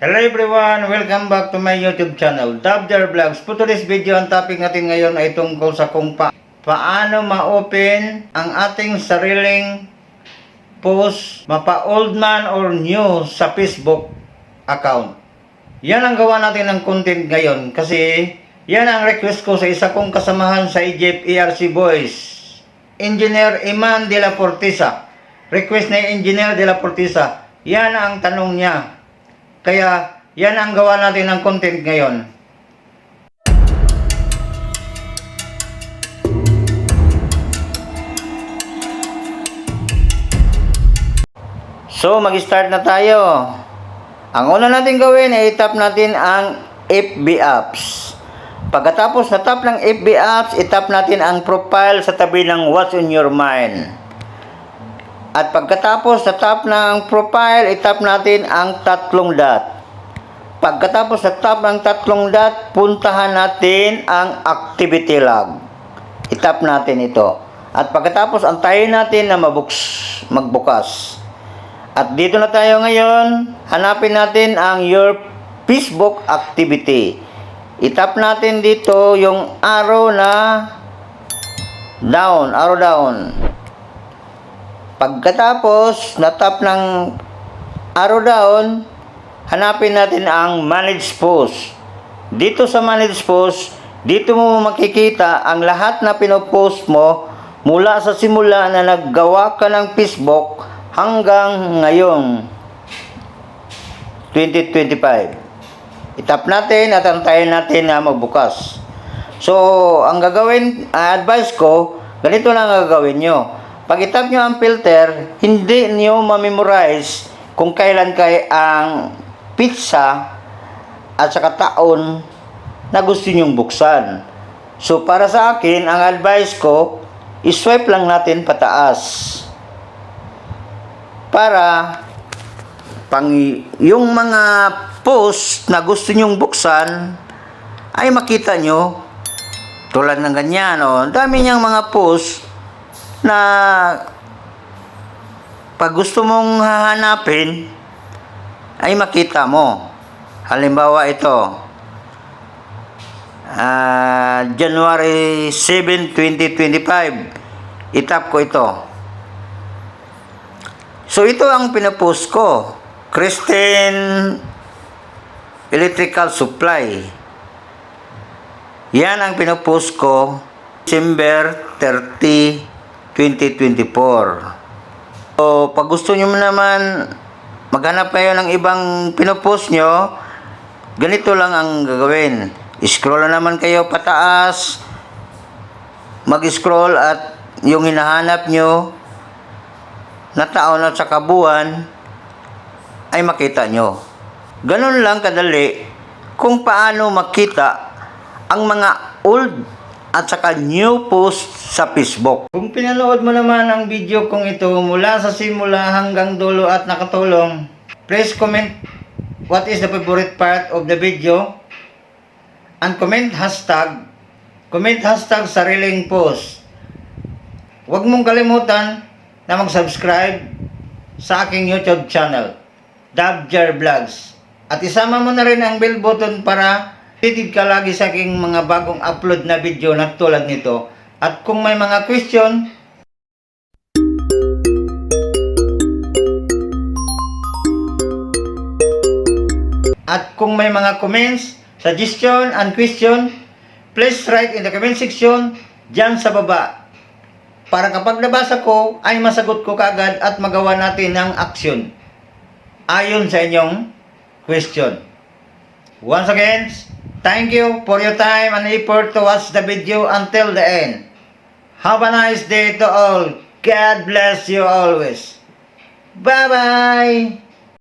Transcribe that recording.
Hello everyone! Welcome back to my YouTube channel, Dabjar Vlogs. For today's video, ang topic natin ngayon ay tungkol sa kung paano ma-open ang ating sariling post, mapa-old man or new sa Facebook account. Yan ang gawa natin ng content ngayon kasi yan ang request ko sa isa kong kasamahan sa Egypt ERC Boys, Engineer Iman de la Portisa. Request ni Engineer de la Portisa. Yan ang tanong niya. Kaya, yan ang gawa natin ng content ngayon. So, mag-start na tayo. Ang una natin gawin ay i-tap natin ang FB apps. Pagkatapos na-tap ng FB apps, i-tap natin ang profile sa tabi ng What's on your mind. At pagkatapos na-tap ng profile, i-tap natin ang tatlong dot. Pagkatapos na-tap ng tatlong dot, puntahan natin ang activity log. I-tap natin ito. At pagkatapos, antayin natin na magbukas. At dito na tayo ngayon, hanapin natin ang your Facebook activity. I-tap natin dito yung arrow na down, arrow down. Pagkatapos, na-tap ng arrow down, hanapin natin ang Manage Post. Dito sa Manage Post, dito mo makikita ang lahat na pinopost mo mula sa simula na naggawa ka ng Facebook hanggang ngayong 2025. I-tap natin at antayin natin na magbukas. So, ang gagawin, advice ko, ganito lang ang gagawin nyo. Pag i-tap nyo ang filter, hindi nyo ma-memorize kung kailan kayo ang pizza at saka taon na gusto nyong buksan. So, para sa akin, ang advice ko, i-swipe lang natin pataas. Para yung mga post na gusto nyong buksan, ay makita nyo. Tulad ng ganyan, oh. Dami niyang mga post na pag gusto mong hahanapin ay makita mo. Halimbawa ito, January 7, 2025, itap ko ito. So ito ang pinapost ko, Christian Electrical Supply. Yan ang pinapost ko December 30, 2024. So, pag gusto nyo naman maghanap kayo ng ibang pinopost nyo, ganito lang ang gagawin. Scroll na naman kayo pataas, mag-scroll at yung hinahanap nyo na taon at saka buwan ay makita nyo. Ganun lang kadali kung paano makita ang mga old at saka new post sa Facebook. Kung pinanood mo naman ang video kong ito mula sa simula hanggang dulo at nakatulong, please comment what is the favorite part of the video and comment hashtag sariling post. Huwag mong kalimutan na mag-subscribe sa aking YouTube channel, Dabjar Vlogs. At isama mo na rin ang bell button para updated ka lagi sa aking mga bagong upload na video na tulad nito. At kung may mga question, at kung may mga comments, suggestion, and question, please write in the comment section dyan sa baba. Para kapag nabasa ko, ay masagot ko kagad at magawa natin ng action ayon sa inyong question. Once again, thank you for your time and effort to watch the video until the end. Have a nice day to all. God bless you always. Bye-bye.